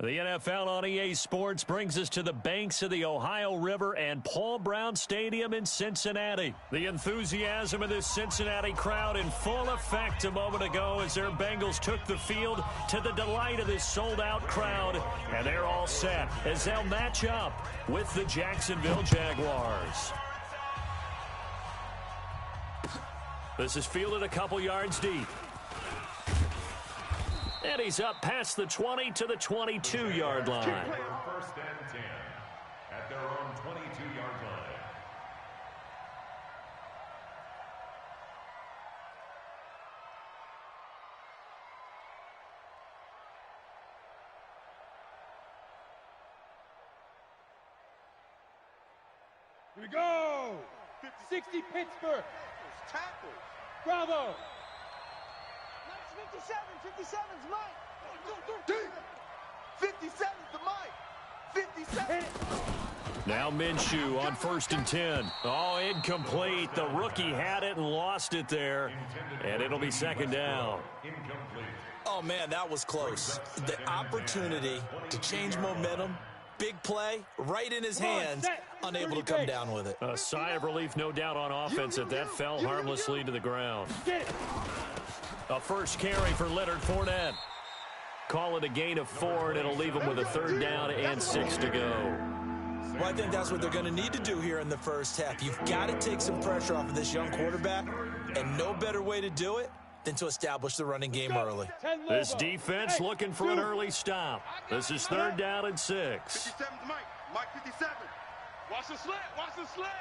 The NFL on EA Sports brings us to the banks of the Ohio River and Paul Brown Stadium in Cincinnati. The enthusiasm of this Cincinnati crowd in full effect a moment ago as their Bengals took the field to the delight of this sold-out crowd. And they're all set as they'll match up with the Jacksonville Jaguars. This is fielded a couple yards deep. And he's up past the 20 to the 22-yard line. First and 10 at their own 22-yard line. Here we go. 60 Pittsburgh. Tackles. Bravo. 57's Mike. 57's the Mike. 57. Now Minshew on 1st and 10. Oh, incomplete. The rookie had it and lost it there. And it'll be 2nd down. Oh, man, that was close. The opportunity to change momentum, big play, right in his hands, unable to come down with it. A sigh of relief, no doubt, on offense that fell harmlessly to the ground. A first carry for Leonard Fournette. Call it a gain of 4, and it'll leave him with a 3rd down and 6 to go. Well, I think that's what they're going to need to do here in the first half. You've got to take some pressure off of this young quarterback, and no better way to do it than to establish the running game early. This defense looking for an early stop. This is 3rd down and 6. 57's Mike. Mike 57. Watch the slant. Watch the slant.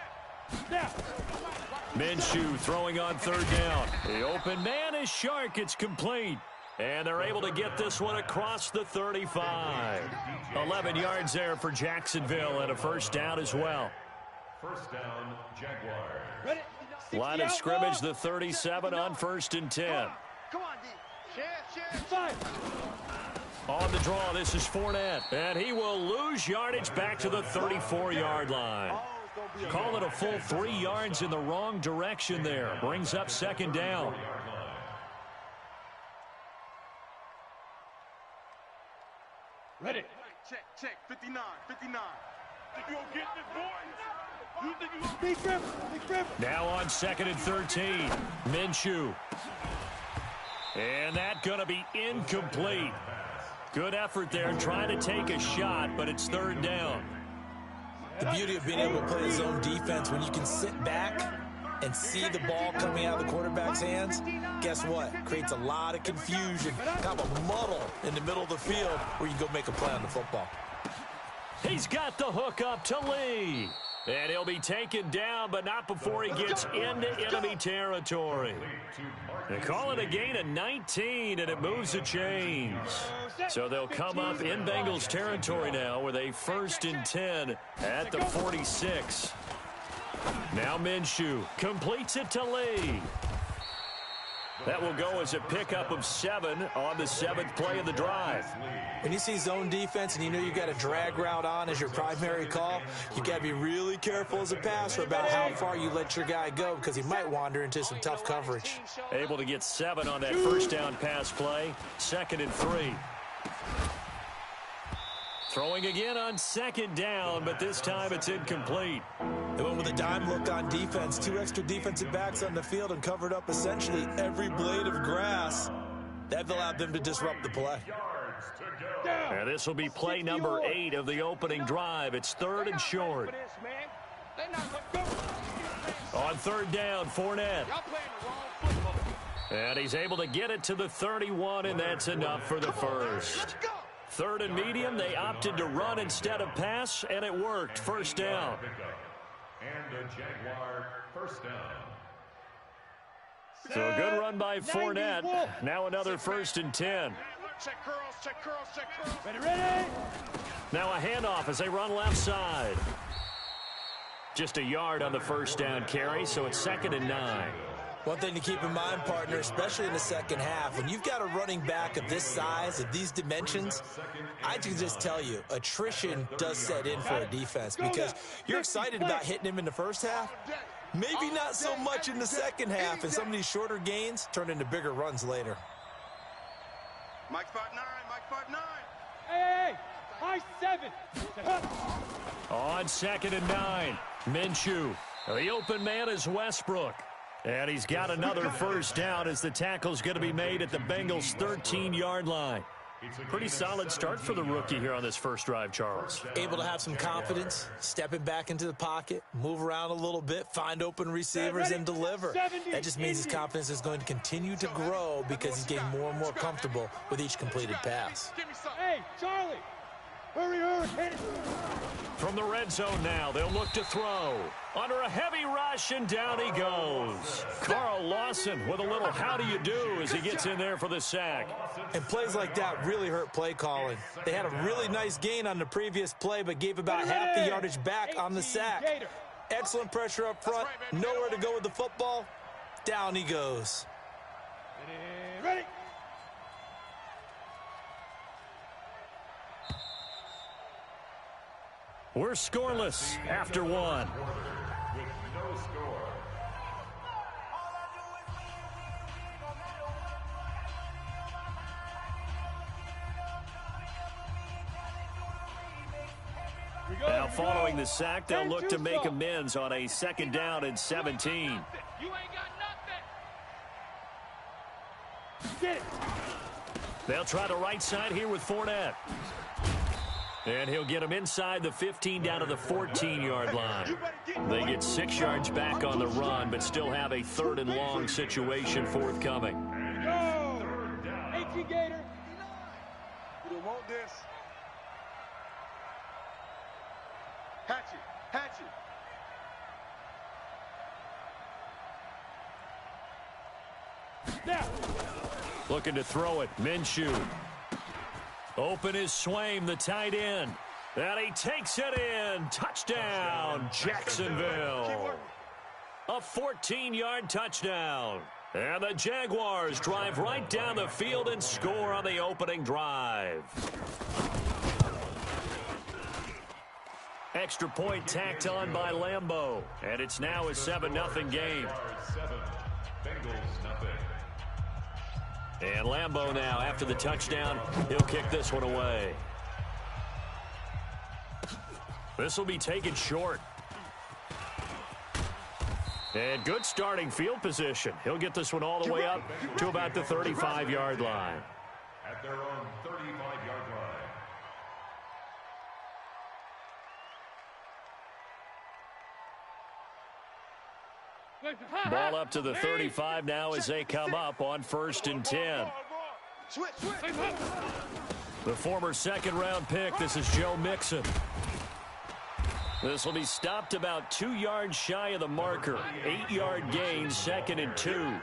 Minshew throwing on 3rd down. The open man is Shark. It's complete. And they're able to get this one across the 35. 11 yards there for Jacksonville and a 1st down as well. First down, Jaguars. Ready? Line of scrimmage, the 37 on 1st and 10. Come on, D. Share. 5. On the draw, this is Fournette. And he will lose yardage back to the 34-yard line. Call it a full 3 yards in the wrong direction there. Brings up 2nd down. Ready? Check. 59. Think you gonna get this, boy? You think you gonna Big grip. Now on 2nd and 13. Minshew. And that going to be incomplete. Good effort there trying to take a shot, but it's 3rd down. The beauty of being able to play zone defense, when you can sit back and see the ball coming out of the quarterback's hands, guess what? Creates a lot of confusion, kind of a muddle in the middle of the field where you can go make a play on the football. He's got the hook up to Lee. And he'll be taken down, but not before he gets into enemy territory. They call it a gain of 19, and it moves the chains. So they'll come up in Bengals territory now with a 1st and 10 at the 46. Now Minshew completes it to Lee. That will go as a pickup of 7 on the 7th play of the drive. When you see zone defense and you know you got a drag route on as your primary call, you got to be really careful as a passer about how far you let your guy go because he might wander into some tough coverage. Able to get 7 on that 1st down pass play. 2nd and 3. Throwing again on 2nd down, but this time it's incomplete. They went with a dime look on defense. 2 extra defensive backs on the field and covered up essentially every blade of grass. That allowed them to disrupt the play. And this will be play number 8 of the opening drive. It's 3rd and short. On 3rd down, Fournette. And he's able to get it to the 31, and that's enough for the 1st. 3rd and medium, they opted to run instead of pass, and it worked. 1st down. And a Jaguar 1st down. So a good run by Fournette. Now another 1st and 10. Check curls. Ready? Now a handoff as they run left side. Just a yard on the 1st down carry, so it's 2nd and 9. One thing to keep in mind, partner, especially in the second half, when you've got a running back of this size, of these dimensions, I can just tell you, attrition does set in for a defense because you're excited about hitting him in the first half. Maybe not so much in the second half, and some of these shorter gains turn into bigger runs later. Mike 5'9", Mike 5'9". Hey! High 7. On 2nd and 9, Minshew. The open man is Westbrook. And he's got another first down as the tackle's going to be made at the Bengals' 13-yard line. Pretty solid start for the rookie here on this first drive, Charles. Able to have some confidence, stepping back into the pocket, move around a little bit, find open receivers, and deliver. That just means his confidence is going to continue to grow because he's getting more and more comfortable with each completed pass. Hey, Charlie. Hurry, hit it. From the red zone now, they'll look to throw. Under a heavy rush, and down he goes. Carl Lawson with a little how do you do as he gets in there for the sack. And plays like that really hurt play calling. They had a really nice gain on the previous play, but gave about half the yardage back on the sack. Excellent pressure up front, nowhere to go with the football. Down he goes. Ready. We're scoreless after one. With no score. Now following the sack, they'll look to make amends on a 2nd down and 17. You ain't got nothing. Get it. They'll try the right side here with Fournette. And he'll get him inside the 15 down to the 14-yard line. They get 6 yards back on the run, but still have a 3rd and long situation forthcoming. Go. 18 Gator. You don't want this. Hatchet. Now. Looking to throw it, Minshew. Open is Swaim, the tight end. And he takes it in. Touchdown, Jacksonville. A 14-yard touchdown. And the Jaguars drive right down the field and score on the opening drive. Extra point tacked on by Lambeau. And it's now a 7-0 game. And Lambeau now, after the touchdown, he'll kick this one away. This will be taken short. And good starting field position. He'll get this one all the way up to about the 35-yard line. At their own 35-yard line. Ball up to the 35 now as they come up on 1st and 10. The former 2nd-round pick, this is Joe Mixon. This will be stopped about 2 yards shy of the marker. 8-yard gain, 2nd and 2.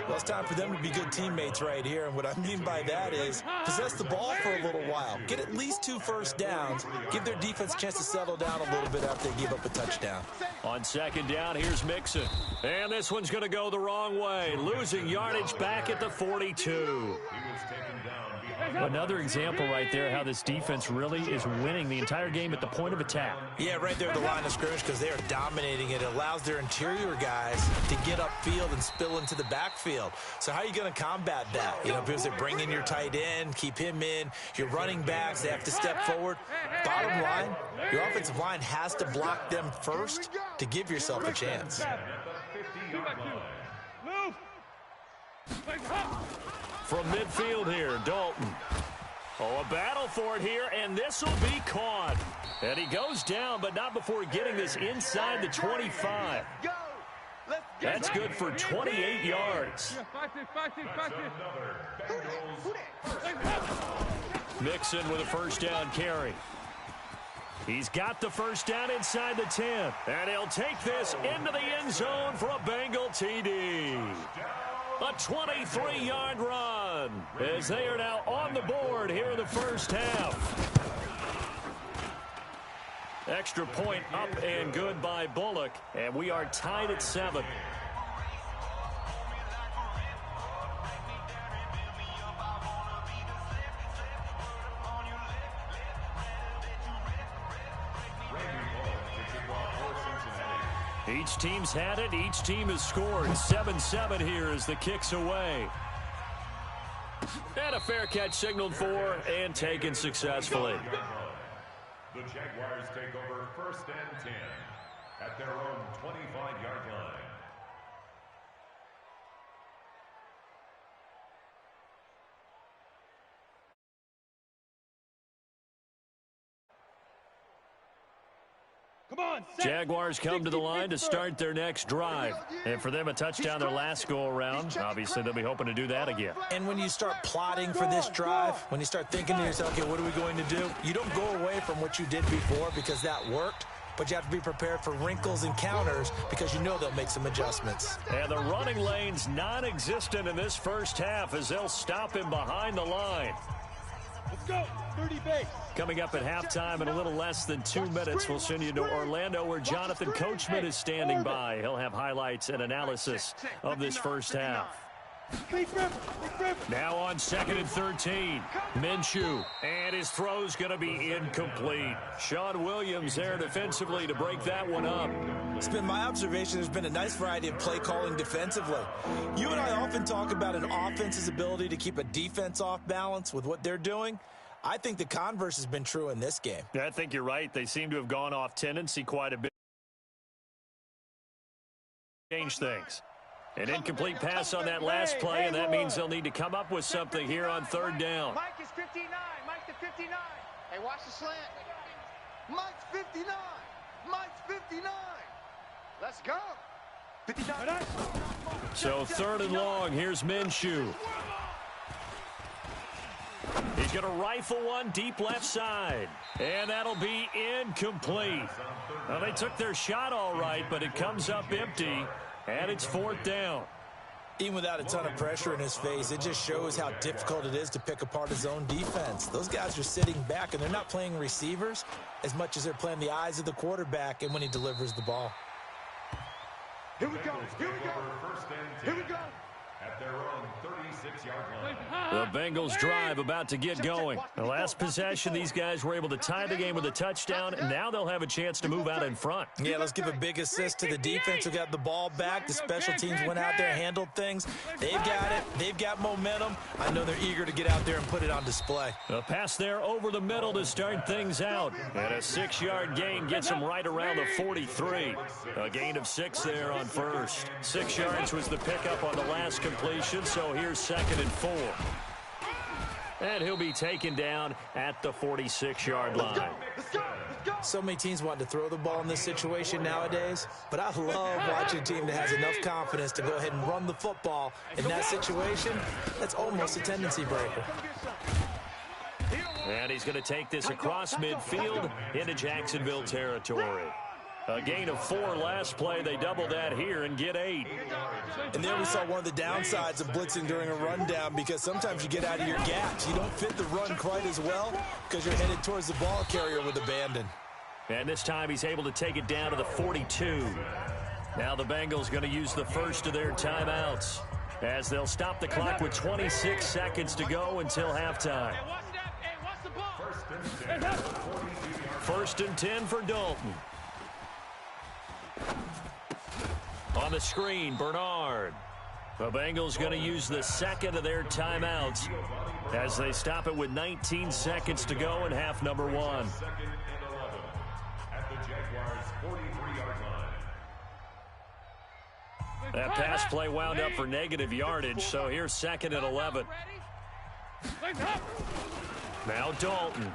Well, it's time for them to be good teammates right here. And what I mean by that is possess the ball for a little while. Get at least 2 first downs. Give their defense a chance to settle down a little bit after they give up a touchdown. On 2nd down, here's Mixon. And this one's going to go the wrong way. Losing yardage back at the 42. Another example right there how this defense really is winning the entire game at the point of attack. Yeah, right there at the line of scrimmage because they are dominating it. It allows their interior guys to get upfield and spill into the backfield. So how are you going to combat that? You know, because they bring in your tight end, keep him in. Your running backs, they have to step forward. Bottom line, your offensive line has to block them first to give yourself a chance. Move. From midfield here, Dalton. Oh, a battle for it here, and this will be caught. And he goes down, but not before getting this inside the 25. That's good for 28 yards. Mixon with a first down carry. He's got the first down inside the 10. And he'll take this into the end zone for a Bengal TD. A 23-yard run as they are now on the board here in the first half. Extra point up and good by Bullock, and we are tied at 7. Each team's had it. Each team has scored. 7-7 here as the kick's away. And a fair catch signaled for and taken successfully. The Jaguars take over 1st and 10 at their own 25-yard line. Come on, Jaguars come to the line to start their next drive. And for them, a touchdown their last go-around. Obviously, they'll be hoping to do that again. And when you start plotting for this drive, when you start thinking to yourself, okay, what are we going to do? You don't go away from what you did before because that worked, but you have to be prepared for wrinkles and counters because you know they'll make some adjustments. And the running lane's non-existent in this first half as they'll stop him behind the line. Let's go. 30 base. Coming up at halftime in a little less than 2 minutes, we'll send you to Orlando where Jonathan Coachman is standing by. He'll have highlights and analysis of this first half. Now on 2nd and 13, Minshew, and his throw's going to be incomplete. Sean Williams there defensively to break that one up. It's been my observation there's been a nice variety of play calling defensively. You and I often talk about an offense's ability to keep a defense off balance with what they're doing. I think the converse has been true in this game. Yeah, I think you're right. They seem to have gone off tendency quite a bit. Change things. An incomplete pass on that last play, and that means they'll need to come up with something here on 3rd down. Mike is 59. Mike to 59. Hey, watch the slant. Mike's 59. Mike's 59. Let's go. 59. So 3rd and long. Here's Minshew. He's going to rifle one deep left side. And that'll be incomplete. Well, they took their shot all right, but it comes up empty. And it's 4th down. Even without a ton of pressure in his face, it just shows how difficult it is to pick apart his own defense. Those guys are sitting back, and they're not playing receivers as much as they're playing the eyes of the quarterback and when he delivers the ball. Here we go. Here we go. Here we go. At their own 36-yard line. The Bengals drive about to get going. The last possession, these guys were able to tie the game with a touchdown, and now they'll have a chance to move out in front. Yeah, let's give a big assist to the defense who got the ball back. The special teams went out there, handled things. They've got it. They've got momentum. I know they're eager to get out there and put it on display. A pass there over the middle to start things out. And a 6-yard gain gets them right around the 43. A gain of 6 there on first. 6 yards was the pickup on the last completion, so here's 2nd and 4. And he'll be taken down at the 46-yard line. So many teams want to throw the ball in this situation nowadays, but I love watching a team that has enough confidence to go ahead and run the football. In that situation, that's almost a tendency breaker. And he's going to take this across midfield into Jacksonville territory. A gain of 4 last play. They double that here and get 8. And there we saw one of the downsides of blitzing during a rundown, because sometimes you get out of your gaps. You don't fit the run quite as well because you're headed towards the ball carrier with abandon. And this time he's able to take it down to the 42. Now the Bengals going to use the first of their timeouts as they'll stop the clock with 26 seconds to go until halftime. First and 10 for Dalton. On the screen, Bernard. The Bengals going to use the second of their timeouts as they stop it with 19 seconds to go in half number 1. 2nd and 11 at the Jaguars' 43-yard line. That pass play wound up for negative yardage, so here's 2nd and 11. Now Dalton.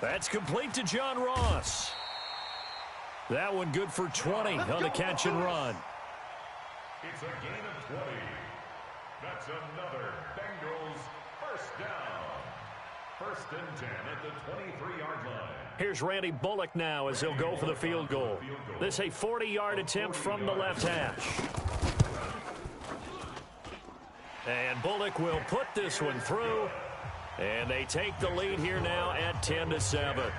That's complete to John Ross. That one good for 20 on the catch and run. It's a gain of 20. That's another Bengals first down. 1st and 10 at the 23-yard line. Here's Randy Bullock now as he'll go for the field goal. This a 40-yard attempt from the left hash. And Bullock will put this one through. And they take the lead here now at 10-7.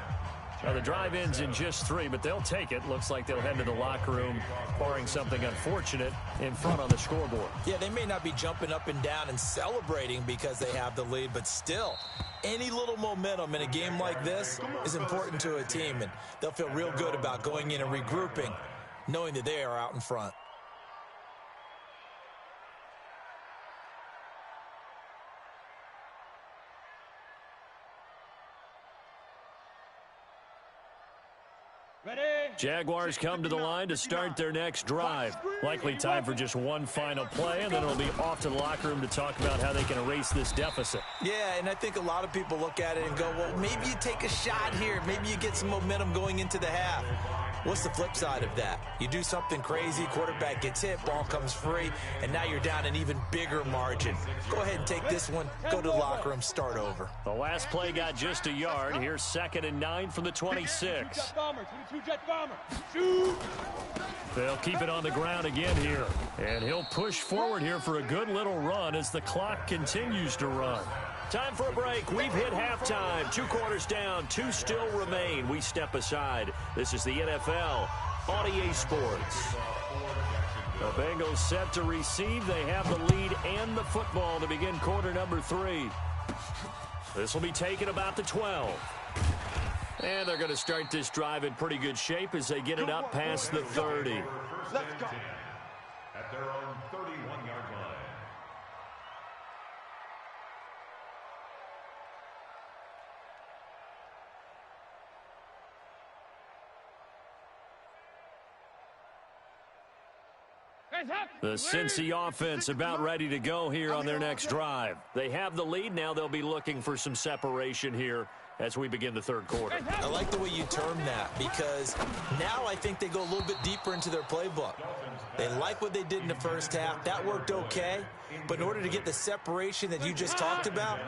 Now the drive ends in just 3, but they'll take it. Looks like they'll head to the locker room, barring something unfortunate, in front on the scoreboard. Yeah, they may not be jumping up and down and celebrating because they have the lead, but still, any little momentum in a game like this is important to a team, and they'll feel real good about going in and regrouping, knowing that they are out in front. Jaguars come to the line to start their next drive. Likely time for just one final play, and then it'll be off to the locker room to talk about how they can erase this deficit. Yeah, and I think a lot of people look at it and go, well, maybe you take a shot here. Maybe you get some momentum going into the half. What's the flip side of that? You do something crazy, quarterback gets hit, ball comes free, and now you're down an even bigger margin. Go ahead and take this one, go to the locker room, start over. The last play got just a yard. Here's 2nd and 9 from the 26. They'll keep it on the ground again here. And he'll push forward here for a good little run as the clock continues to run. Time for a break. We've hit halftime. 2 quarters down, 2 still remain. We step aside. This is the NFL on EA Sports. The Bengals set to receive. They have the lead and the football to begin quarter number 3. This will be taken about the 12. And they're going to start this drive in pretty good shape as they get it up past the 30. Let's go. At their own 31-yard line. The Cincy offense about ready to go here on their next drive. They have the lead. Now they'll be looking for some separation here as we begin the 3rd quarter. I like the way you term that because now I think they go a little bit deeper into their playbook. They like what they did in the first half. That worked okay. But in order to get the separation that you just talked about,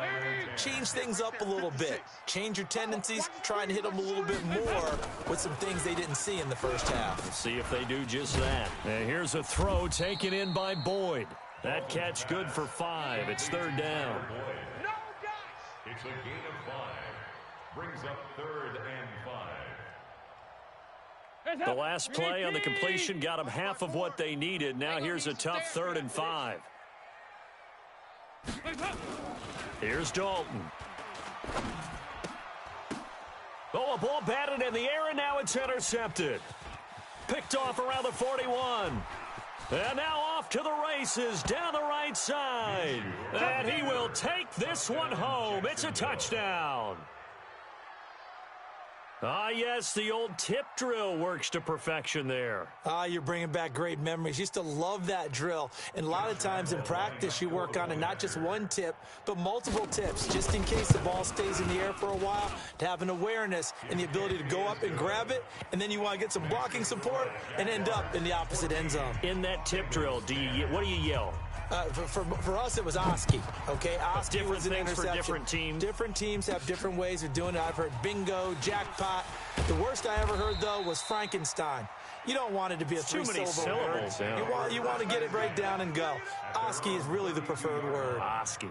change things up a little bit. Change your tendencies, try and hit them a little bit more with some things they didn't see in the first half. Let's see if they do just that. And here's a throw taken in by Boyd. That catch good for 5. It's 3rd down. It's a gain of 5. Brings up 3rd and 5. The last play on the completion got them half of what they needed. Now here's a tough 3rd and 5. Here's Dalton. Oh, a ball batted in the air, and now it's intercepted. Picked off around the 41. And now off to the races down the right side. And he will take this one home. It's a touchdown. Ah, yes, the old tip drill works to perfection there. Ah, you're bringing back great memories. Used to love that drill. And a lot of times in practice, you work on it, not just one tip, but multiple tips, just in case the ball stays in the air for a while, to have an awareness and the ability to go up and grab it, and then you want to get some blocking support and end up in the opposite end zone. In that tip drill, what do you yell? For us, it was Oski. Okay, Oski was an interception. For different teams. Different teams have different ways of doing it. I've heard bingo, jackpot. The worst I ever heard, though, was Frankenstein. You don't want it to be a three-syllable word. Yeah. You want to get it right down and go. Oski is really the preferred word. Oski.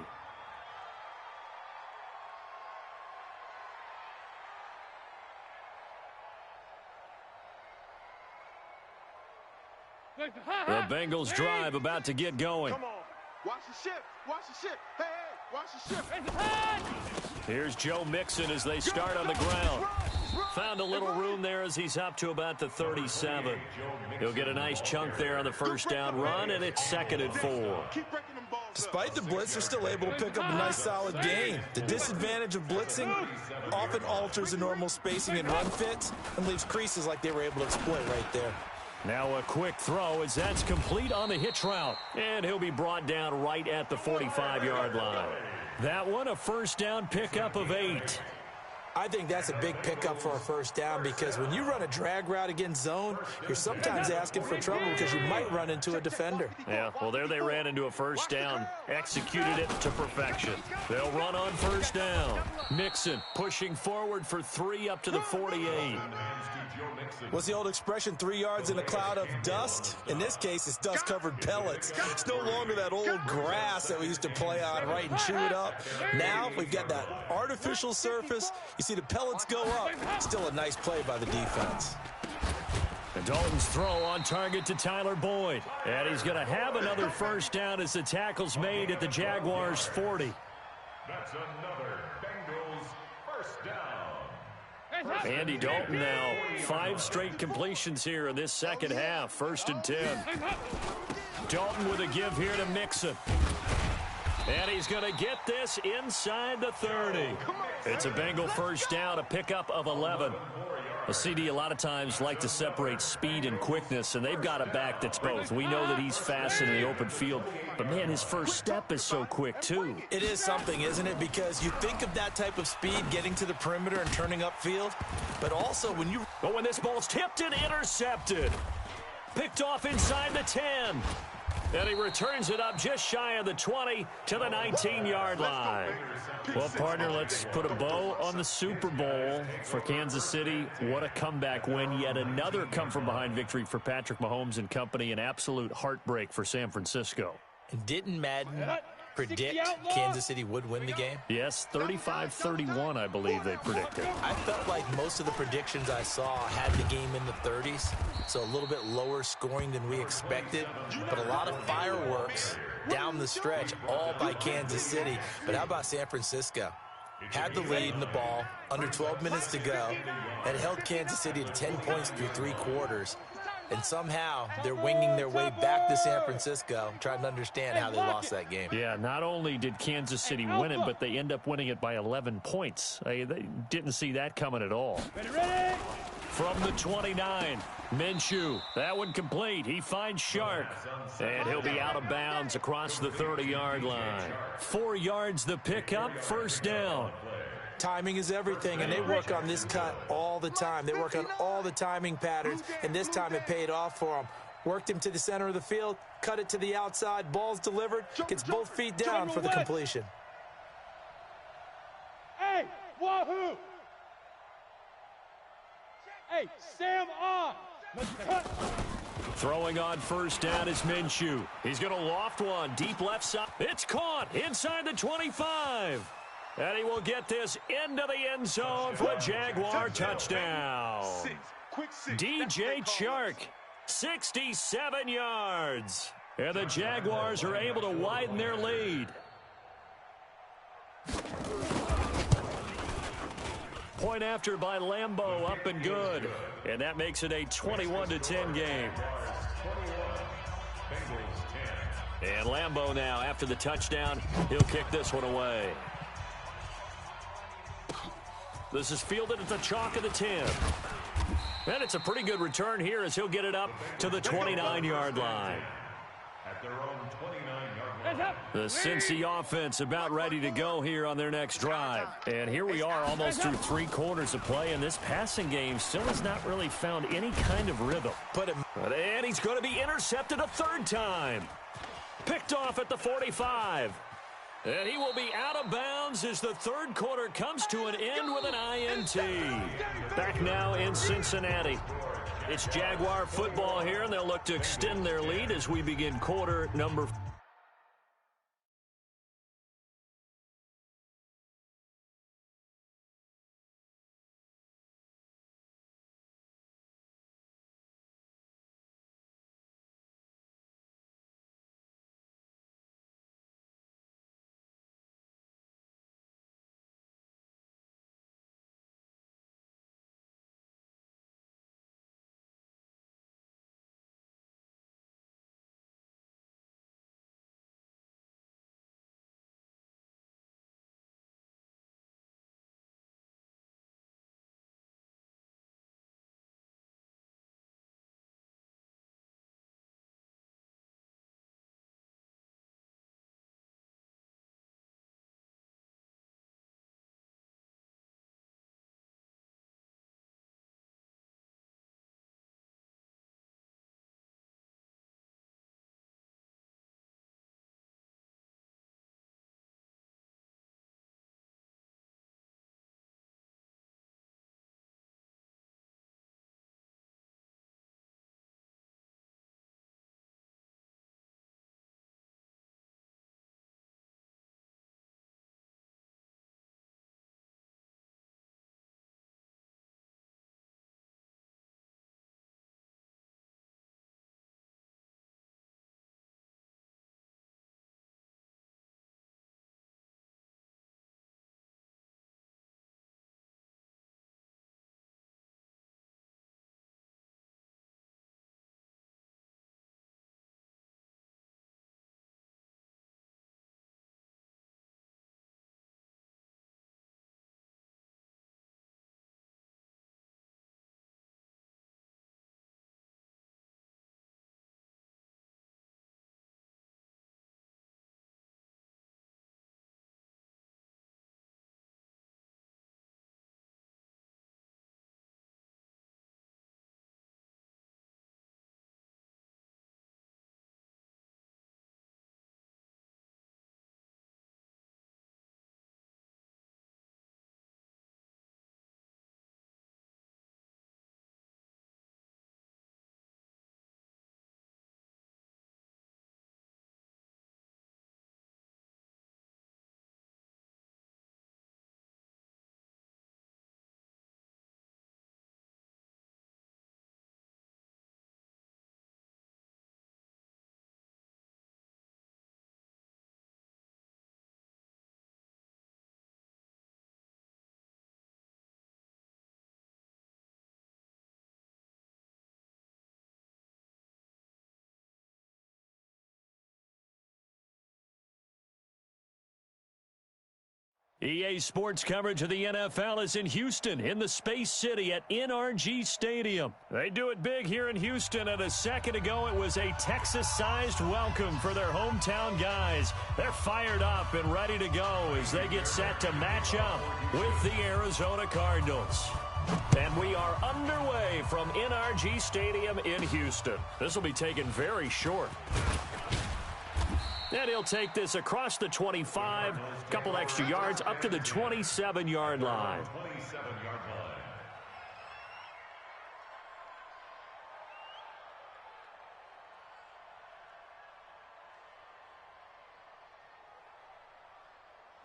The Bengals drive about to get going. Come on. Watch the ship. Watch the ship. Hey, watch the ship. Here's Joe Mixon as they start on the ground. Found a little room there as he's up to about the 37. He'll get a nice chunk there on the 1st down run, and it's 2nd and 4. Despite the blitz, they're still able to pick up a nice solid gain. The disadvantage of blitzing often alters the normal spacing and run fits and leaves creases like they were able to exploit right there. Now a quick throw as that's complete on the hitch route. And he'll be brought down right at the 45-yard line. That one a 1st down pickup of 8. I think that's a big pickup for a 1st down because when you run a drag route against zone, you're sometimes asking for trouble because you might run into a defender. Yeah, well, there they ran into a 1st down, executed it to perfection. They'll run on 1st down. Mixon pushing forward for 3 up to the 48. What's the old expression, 3 yards in a cloud of dust? In this case, it's dust-covered pellets. It's no longer that old grass that we used to play on, right, and chew it up. Now we've got that artificial surface. You see the pellets go up. Still a nice play by the defense. And Dalton's throw on target to Tyler Boyd. And he's going to have another 1st down as the tackle's made at the Jaguars' 40. That's another Bengals 1st down. Andy Dalton now 5 straight completions here in this 2nd half. 1st and 10. Dalton with a give here to Mixon. And he's going to get this inside the 30. It's a Bengal 1st down, a pickup of 11. A CD a lot of times like to separate speed and quickness, and they've got a back that's both. We know that he's fast in the open field, but, man, his first step is so quick, too. It is something, isn't it? Because you think of that type of speed getting to the perimeter and turning upfield, but also when you... But when this ball's tipped and intercepted, picked off inside the 10. And he returns it up just shy of the 20 to the 19-yard line. Well, partner, let's put a bow on the Super Bowl for Kansas City. What a comeback win. Yet another come-from-behind victory for Patrick Mahomes and company. An absolute heartbreak for San Francisco. And didn't Madden predict Kansas City would win the game? Yes, 35-31, I believe they predicted. I felt like most of the predictions I saw had the game in the 30s, so a little bit lower scoring than we expected, but a lot of fireworks down the stretch, all by Kansas City. But how about San Francisco? Had the lead in the ball, under 12 minutes to go, and held Kansas City to 10 points through 3 quarters. And somehow they're winging their way back to San Francisco, trying to understand how they lost that game. Yeah, not only did Kansas City win it, but they end up winning it by 11 points. They didn't see that coming at all. Ready? From the 29, Minshew. That one complete. He finds Shark. And he'll be out of bounds across the 30-yard line. 4 yards the pickup, first down. Timing is everything, and they work on this cut all the time. They work on all the timing patterns, and this time it paid off for them. Worked him to the center of the field, cut it to the outside, ball's delivered, gets both feet down for the completion. Hey, wahoo! Hey, Sam on! Let's cut! Throwing on first down is Minshew. He's going to loft one, deep left side. It's caught inside the 25. And he will get this into the end zone for a Jaguar touchdown. DJ Chark, 67 yards. And the Jaguars are able to widen their lead. Point after by Lambeau, up and good. And that makes it a 21-10 game. And Lambeau now, after the touchdown, he'll kick this one away. This is fielded at the chalk of the 10. And it's a pretty good return here as he'll get it up to the 29-yard line. At their own 29-yard line. The Cincy offense about ready to go here on their next drive. And here we are almost through 3 quarters of play, and this passing game still has not really found any kind of rhythm. And he's going to be intercepted a 3rd time. Picked off at the 45. And he will be out of bounds as the 3rd quarter comes to an end with an INT. Back now in Cincinnati. It's Jaguar football here, and they'll look to extend their lead as we begin quarter number 4. EA Sports coverage of the NFL is in Houston, in the Space City at NRG Stadium. They do it big here in Houston, and a second ago it was a Texas-sized welcome for their hometown guys. They're fired up and ready to go as they get set to match up with the Arizona Cardinals. And we are underway from NRG Stadium in Houston. This will be taken very short. And he'll take this across the 25, couple extra yards, up to the 27-yard line.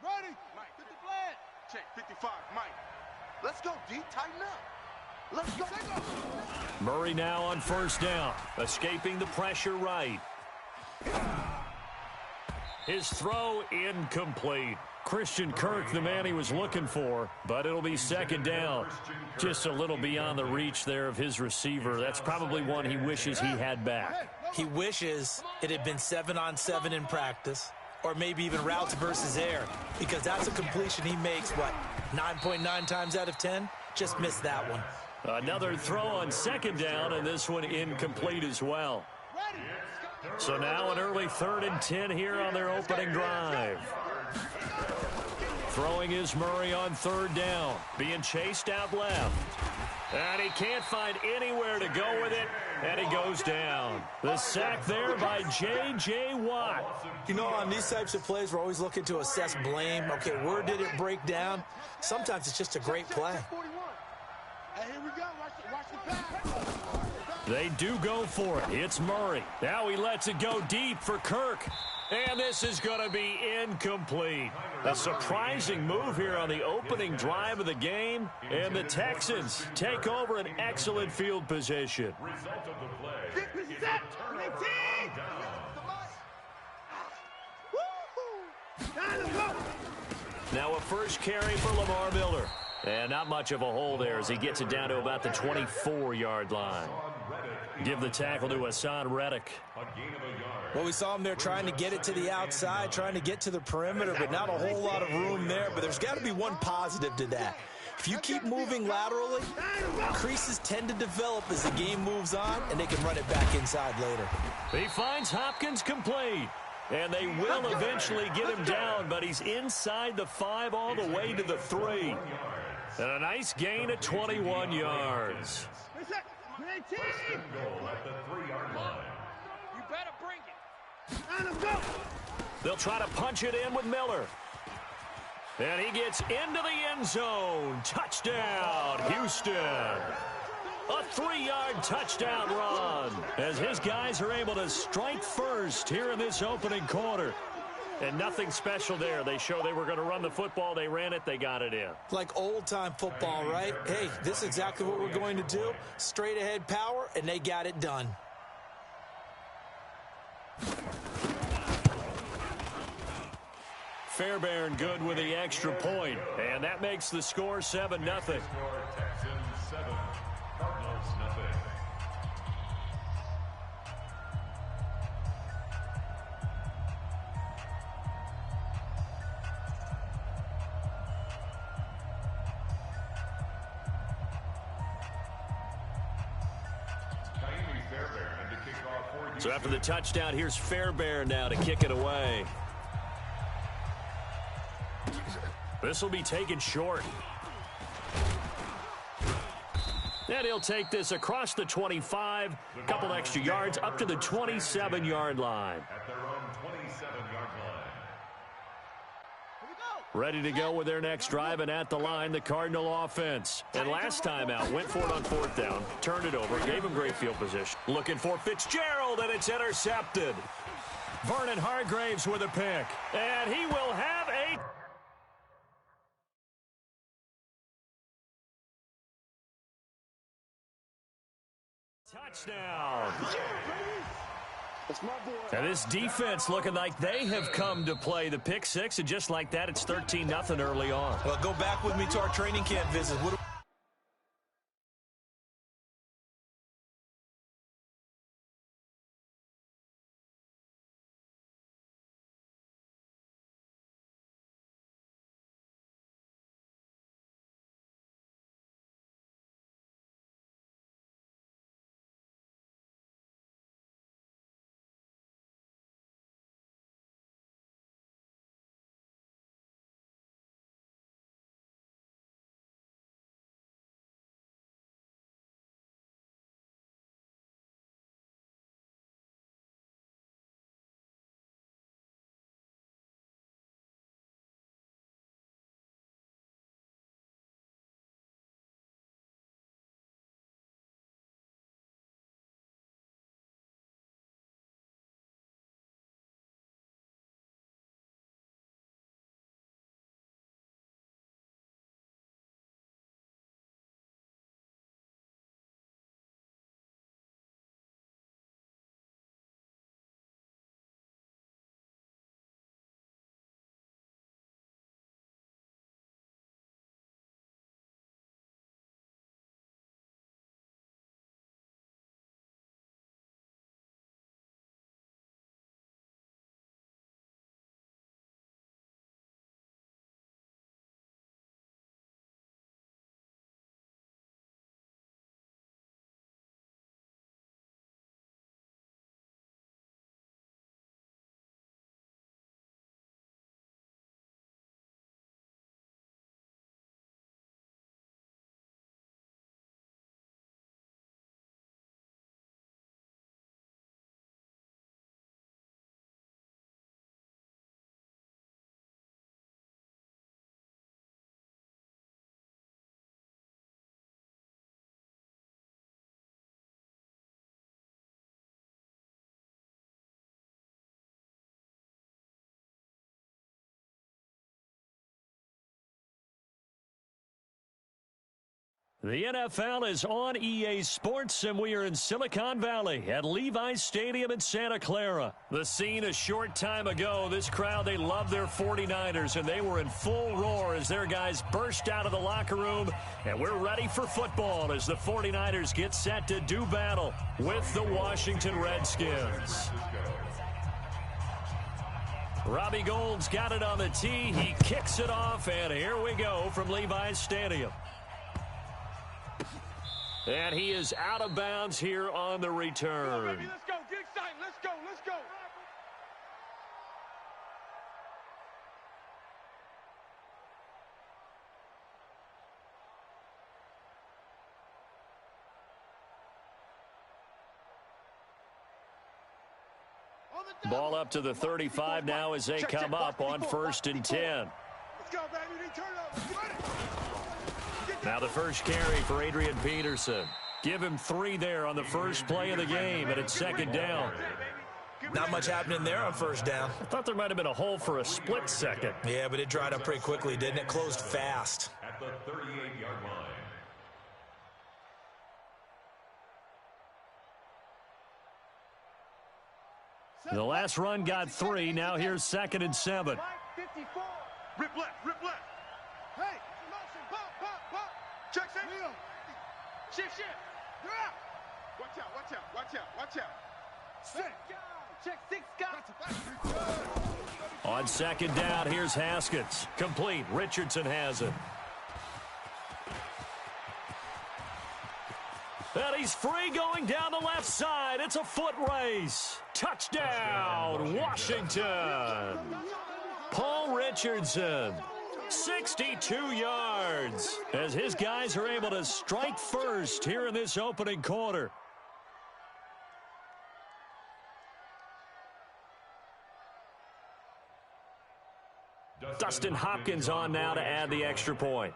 Ready? Mike, get the flag. Check 55, Mike. Let's go, D. Tighten up. Let's go. Murray now on first down, escaping the pressure right. His throw incomplete. Christian Kirk, the man he was looking for, but it'll be second down. Just a little beyond the reach there of his receiver. That's probably one he wishes he had back. He wishes it had been 7-on-7 in practice, or maybe even routes versus air, because that's a completion he makes, 9.9 times out of 10? Just missed that one. Another throw on second down, and this one incomplete as well. So now an early 3rd and 10 here on their opening drive. Throwing is Murray on 3rd down, being chased out left. And he can't find anywhere to go with it, and he goes down. The sack there by J.J. Watt. You know, on these types of plays, we're always looking to assess blame. Okay, where did it break down? Sometimes it's just a great play. Hey, here we go. Watch the pass. They do go for it. It's Murray. Now he lets it go deep for Kirk. And this is going to be incomplete. A surprising move here on the opening drive of the game. And the Texans take over an excellent field position. Result of the play. Now a first carry for Lamar Miller. And not much of a hole there as he gets it down to about the 24-yard line. Give the tackle to Hassan Reddick. Well, we saw him there trying to get it to the outside, trying to get to the perimeter, but not a whole lot of room there. But there's got to be one positive to that. If you keep moving laterally, creases tend to develop as the game moves on, and they can run it back inside later. He finds Hopkins complete. And they will eventually get him down, but he's inside the 5 all the way to the 3. And a nice gain of 21 yards. First and goal at the 3-yard line. You better bring it. They'll try to punch it in with Miller. And he gets into the end zone. Touchdown, Houston. A 3-yard touchdown run as his guys are able to strike first here in this opening quarter. And nothing special there. They show they were going to run the football. They ran it. They got it in. Like old-time football, right? Hey, this is exactly what we're going to do. Straight-ahead power, and they got it done. Fairbairn good with the extra point. And that makes the score 7-0. Texans 7, Cardinals nothing. So after the touchdown, here's Fairbairn now to kick it away. This will be taken short. And he'll take this across the 25, couple extra yards, up to the 27-yard line. At their own 27-yard line. Ready to go with their next drive, and at the line, the Cardinal offense. And last time out, went for it on 4th down, turned it over, gave him great field position. Looking for Fitzgerald, and it's intercepted. Vernon Hargraves with a pick, and he will have a touchdown. And this defense looking like they have come to play the pick six, and just like that, it's 13-0 early on. Well, go back with me to our training camp visit. The NFL is on EA Sports, and we are in Silicon Valley at Levi's Stadium in Santa Clara. The scene a short time ago, this crowd, they love their 49ers, and they were in full roar as their guys burst out of the locker room, and we're ready for football as the 49ers get set to do battle with the Washington Redskins. Robbie Gould's got it on the tee. He kicks it off, and here we go from Levi's Stadium. And he is out of bounds here on the return. Let's go. Get excited. Let's go. Let's go. Ball up to the 35 now as they come up on 1st and 10. Let's go, baby. Turn up. Now the first carry for Adrian Peterson. Give him 3 there on the first play of the game, and it's 2nd down. Not much happening there on 1st down. I thought there might have been a hole for a split second. Yeah, but it dried up pretty quickly, didn't it? Closed fast. At the 38-yard line. The last run got 3. Now here's 2nd and 7. 54. Rip left. Hey, motion, pop. Check, set. Shift. You're out. Watch out. Check 6 guys. On 2nd down, here's Haskins. Complete. Richardson has it. And he's free going down the left side. It's a foot race. Touchdown, Washington. Paul Richardson, 62 yards, as his guys are able to strike first here in this opening quarter. Dustin Hopkins on now to add the extra point.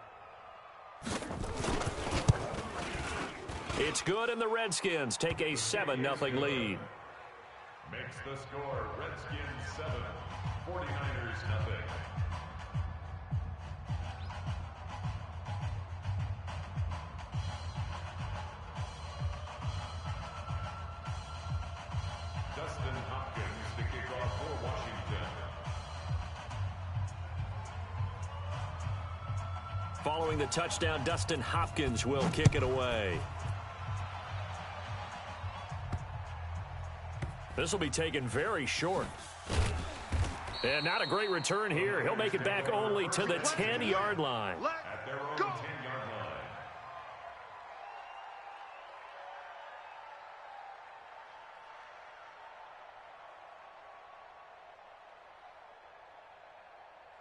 It's good, and the Redskins take a 7-0 lead. Makes the score Redskins 7, 49ers nothing. Dustin Hopkins to kick off for Washington. Following the touchdown, Dustin Hopkins will kick it away. This will be taken very short. And not a great return here. He'll make it back only to the 10-yard line. At their own 10-yard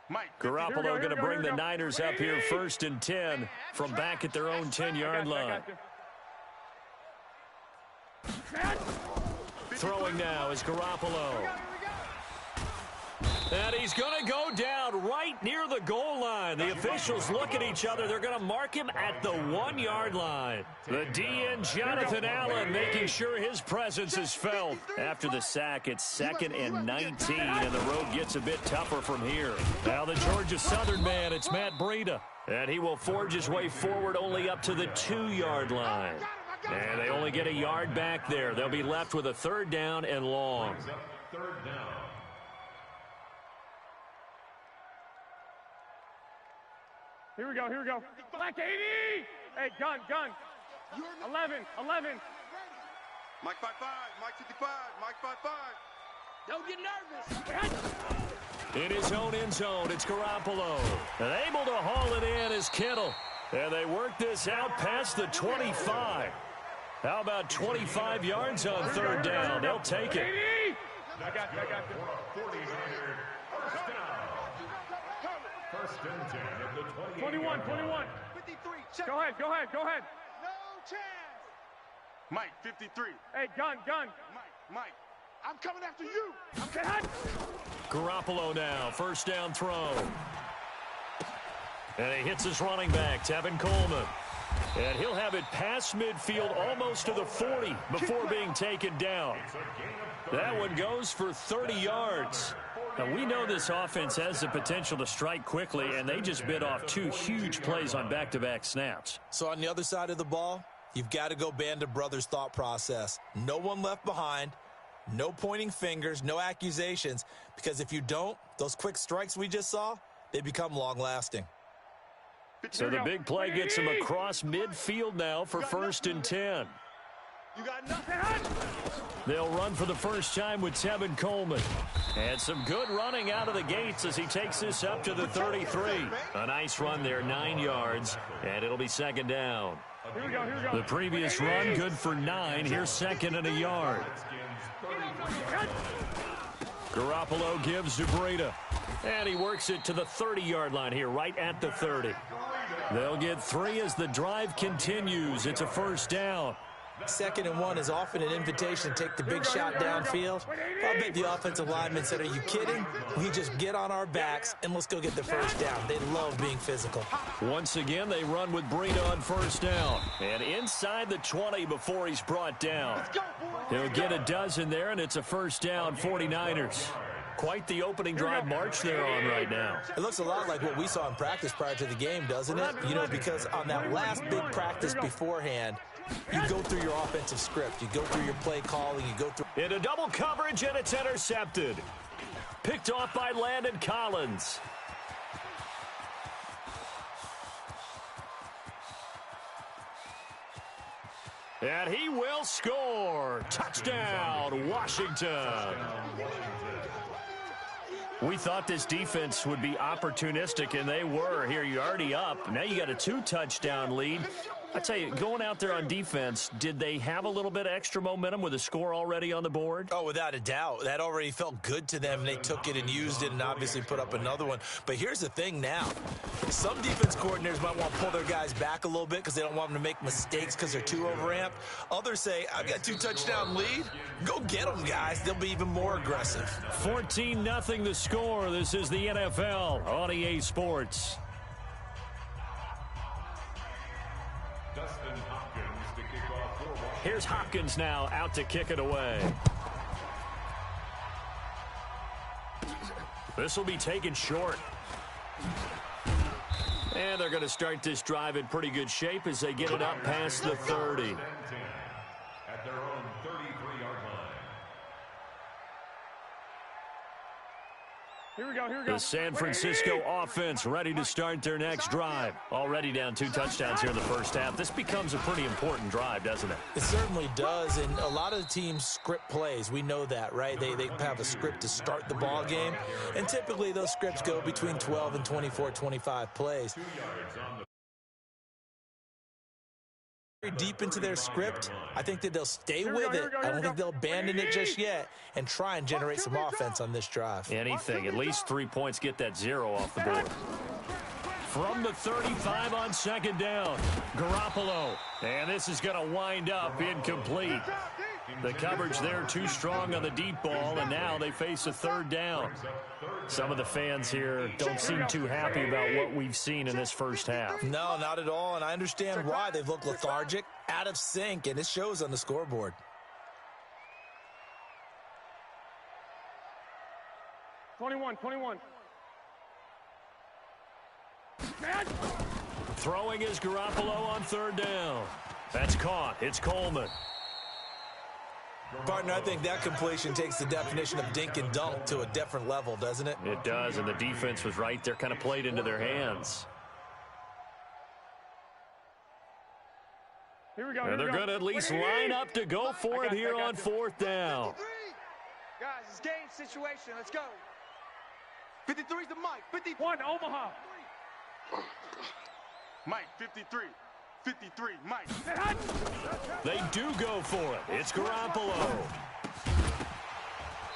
line. Garoppolo going to bring the Niners up here 1st and 10 from back at their own 10-yard line. Throwing now is Garoppolo. And he's going to go down right near the goal line. The officials look at each other. They're going to mark him at the 1-yard line. The DN, Jonathan Allen, making sure his presence is felt. After the sack, it's 2nd and 19, and the road gets a bit tougher from here. Now the Georgia Southern man, it's Matt Breida. And he will forge his way forward only up to the 2-yard line. And they only get a yard back there. They'll be left with a 3rd down and long. 3rd down. Here we go. Black 80! Hey, gun. 11. Mike 55, Mike 55, Mike 55. Don't get nervous. In his own end zone, it's Garoppolo. And able to haul it in is Kittle. And they work this out past the 25. How about 25 yards on 3rd down? They'll take it. I got you. 49er first down. 1st and 10 at the 21. 53. Check. Go ahead. No chance. Mike 53. Hey, gun. Mike. I'm coming after you. Garoppolo now, 1st down throw. And he hits his running back, Tevin Coleman. And he'll have it past midfield almost to the 40 before being taken down. That one goes for 30 yards. Now, we know this offense has the potential to strike quickly, and they just bit off 2 huge plays on back-to-back snaps. So on the other side of the ball, you've got to go Band of Brothers thought process. No one left behind, no pointing fingers, no accusations, because if you don't, those quick strikes we just saw, they become long-lasting. So the big play gets him across midfield now for 1st and 10. You got nothing. They'll run for the first time with Tevin Coleman. And some good running out of the gates as he takes this up to the 33. A nice run there, 9 yards, and it'll be 2nd down. Here we go. The previous run, good for 9. Here's 2nd and a yard. Garoppolo gives to Breida. And he works it to the 30-yard line here, right at the 30. They'll get 3 as the drive continues. It's a 1st down. 2nd and 1 is often an invitation to take the big shot downfield. I bet the offensive lineman said, are you kidding? We just get on our backs and let's go get the 1st down. They love being physical. Once again, they run with Breida on 1st down. And inside the 20 before he's brought down. He'll get a dozen there, and it's a 1st down, 49ers. Quite the opening drive march they're on right now. It looks a lot like what we saw in practice prior to the game, doesn't it? You know, because on that last big practice beforehand, you go through your offensive script. You go through your play calling. You go through. Into double coverage, and it's intercepted. Picked off by Landon Collins. And he will score. Touchdown, Washington. We thought this defense would be opportunistic, and they were. Here, you're already up. Now you got a 2-touchdown lead. I tell you, going out there on defense, did they have a little bit of extra momentum with a score already on the board? Oh, without a doubt. That already felt good to them. They took it and used it and obviously put up another one. But here's the thing now. Some defense coordinators might want to pull their guys back a little bit because they don't want them to make mistakes because they're too overamped. Others say, I've got 2-touchdown lead. Go get them, guys. They'll be even more aggressive. 14-0 the score. This is the NFL on EA Sports. Here's Hopkins now out to kick it away. This will be taken short. And they're going to start this drive in pretty good shape as they get it up past the 30. At their own 33-yard line. Here we go. The San Francisco offense ready to start their next drive. Already down 2 touchdowns here in the first half. This becomes a pretty important drive, doesn't it? It certainly does, and a lot of the teams script plays. We know that, right? They have a script to start the ball game, and typically those scripts go between 12 and 24, 25 plays. Very deep into their script, I think that they'll stay with it. I don't think they'll abandon it just yet and try and generate some offense on this drive. Anything. At least 3 points, get that 0 off the board. From the 35 on 2nd down, Garoppolo. And this is going to wind up incomplete. The coverage there too strong on the deep ball, and now they face a 3rd down. Some of the fans here don't seem too happy about what we've seen in this first half. No, not at all, and I understand why. They've looked lethargic, out of sync, and it shows on the scoreboard. Twenty-one. Throwing is Garoppolo on 3rd down. That's caught. It's Coleman. Partner, I think that completion takes the definition of dink and dunk to a different level, doesn't it? It does, and the defense was right there, kind of played into their hands. Here we go. And they're going to at least line up to go for it here on 4th down. Guys, it's game situation. Let's go. 53's the Mike. 51, Omaha. Mike, 53. 53, Mike. They do go for it. It's Garoppolo.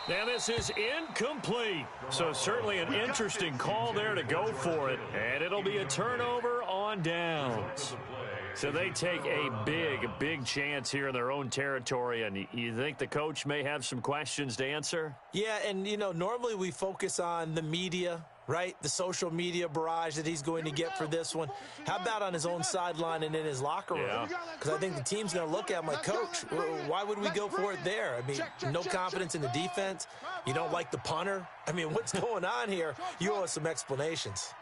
Now this is incomplete. So certainly an interesting call there to go for it. And it'll be a turnover on downs. So they take a big chance here in their own territory. And you think the coach may have some questions to answer? Yeah, and, you know, normally we focus on the media right? The social media barrage that he's going to get for this one. How about on his own sideline and in his locker room? Because I think the team's going to look at him like, Coach, why would we go for it there? I mean, no confidence in the defense. You don't like the punter. I mean, what's going on here? You owe us some explanations.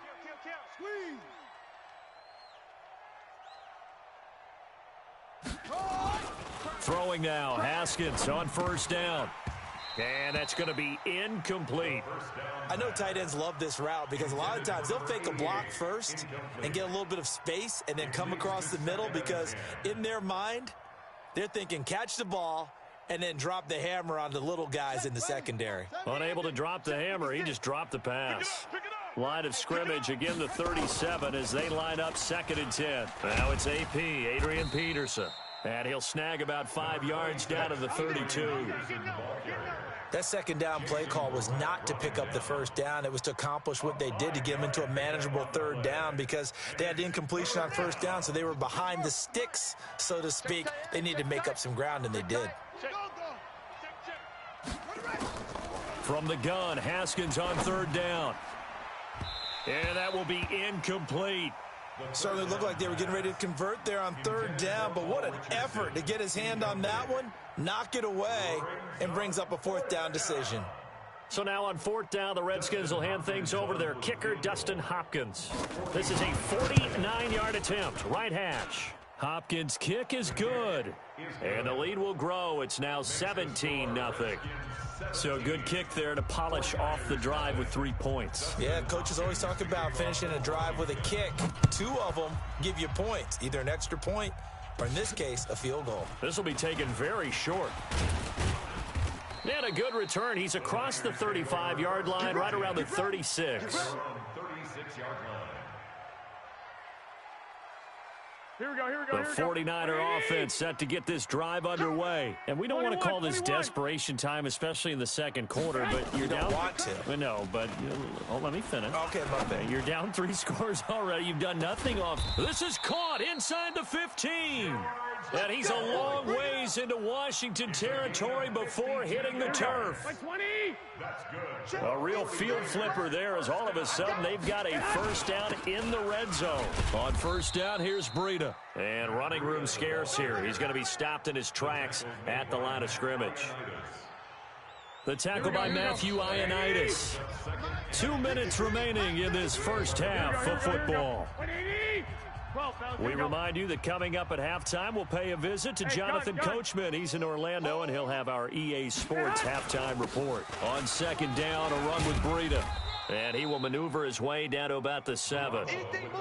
Throwing now, Haskins on first down. And that's going to be incomplete. I know tight ends love this route because a lot of times they'll fake a block first and get a little bit of space and then come across the middle because in their mind, they're thinking catch the ball and then drop the hammer on the little guys in the secondary. Unable to drop the hammer, he just dropped the pass. Line of scrimmage, again the 37 as they line up 2nd and 10. Now it's AP, Adrian Peterson. And he'll snag about 5 yards down to the 32. That second down play call was not to pick up the first down. It was to accomplish what they did to get them into a manageable 3rd down because they had incompletion on first down, so they were behind the sticks, so to speak. They needed to make up some ground, and they did. From the gun, Haskins on 3rd down. And that will be incomplete. Certainly looked like they were getting ready to convert there on 3rd down, but what an effort to get his hand on that one, knock it away, and brings up a 4th down decision. So now on 4th down, the Redskins will hand things over to their kicker, Dustin Hopkins. This is a 49-yard attempt, right hash. Hopkins' kick is good, and the lead will grow. It's now 17-0. So good kick there to polish off the drive with 3 points. Yeah, coaches always talk about finishing a drive with a kick. 2 of them give you points, either an extra point or, in this case, a field goal. This will be taken very short. And a good return. He's across the 35-yard line, right around the 36. Here we go. The 49er offense set to get this drive underway. And we don't want to call this desperation time, especially in the second quarter, but you're down. You don't want to. No, but let me finish. Okay, my bad. You're down 3 scores already. You've done nothing off. This is caught inside the 15. And he's a long ways into Washington territory before hitting the turf. A real field flipper there as all of a sudden they've got a first down in the red zone. On first down, here's Breida. And running room scarce here. He's going to be stopped in his tracks at the line of scrimmage. The tackle by Matthew Ioannidis. 2 minutes remaining in this first half of football. We remind you that coming up at halftime, we'll pay a visit to Jonathan Coachman. He's in Orlando, and he'll have our EA Sports halftime report. On 2nd down, a run with Breida. And he will maneuver his way down to about the 7.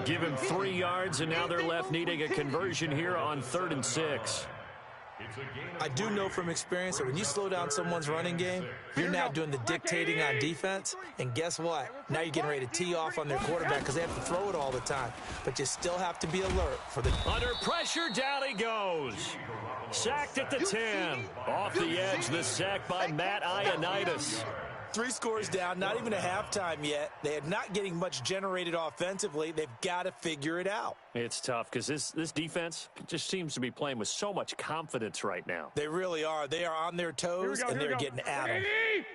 Give him 3 yards, and now they're left needing a conversion here on 3rd and 6. I do know from experience that when you slow down someone's running game, you're now doing the dictating on defense. And guess what? Now you're getting ready to tee off on their quarterback because they have to throw it all the time. But you still have to be alert for the... Under pressure, down he goes. Sacked at the 10. Off the edge, the sack by Matt Ioannidis. 3 scores down, not even a halftime yet. They are not getting much generated offensively. They've got to figure it out. It's tough because this defense just seems to be playing with so much confidence right now. They really are. They are on their toes, and they're getting at them.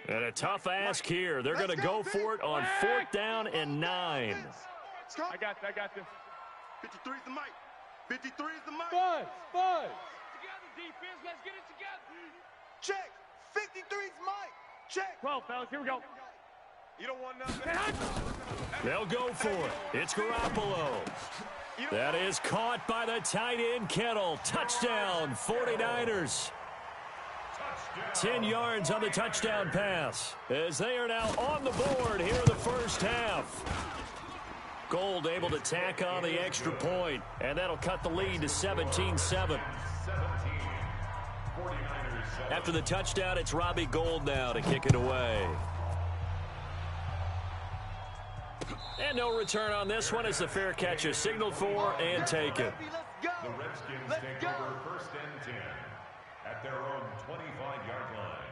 And a tough ask here. They're going to go for it on 4th down and 9. I got this. 53 is the mic. 53 is the mic. Buzz. Together, defense. Let's get it together. Check. 53 is Mike. Check. 12, fellas. Here we go. You don't want nothing. They'll go for it. It's Garoppolo. That is caught by the tight end, Kittle. Touchdown, 49ers. 10 yards on the touchdown pass as they are now on the board here in the first half. Gold able to tack on the extra point, and that'll cut the lead to 17-7. After the touchdown, it's Robbie Gould now to kick it away. And no return on this one as the fair catch is signaled for and taken. The Redskins take over 1st and 10 at their own 25-yard line.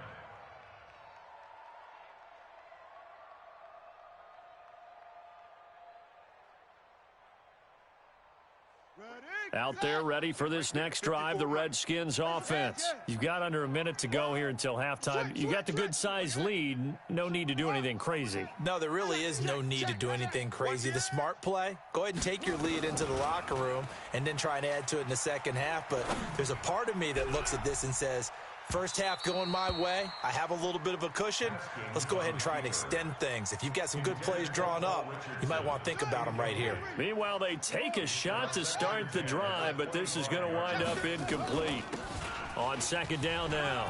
Out there ready for this next drive, the Redskins offense. You've got under a minute to go here until halftime. You got the good-sized lead. No need to do anything crazy. No, there really is no need to do anything crazy. The smart play, go ahead and take your lead into the locker room and then try and add to it in the second half. But there's a part of me that looks at this and says, first half going my way, I have a little bit of a cushion. Let's go ahead and try and extend things. If you've got some good plays drawn up, you might want to think about them right here. Meanwhile, they take a shot to start the drive, but this is going to wind up incomplete. On second down now,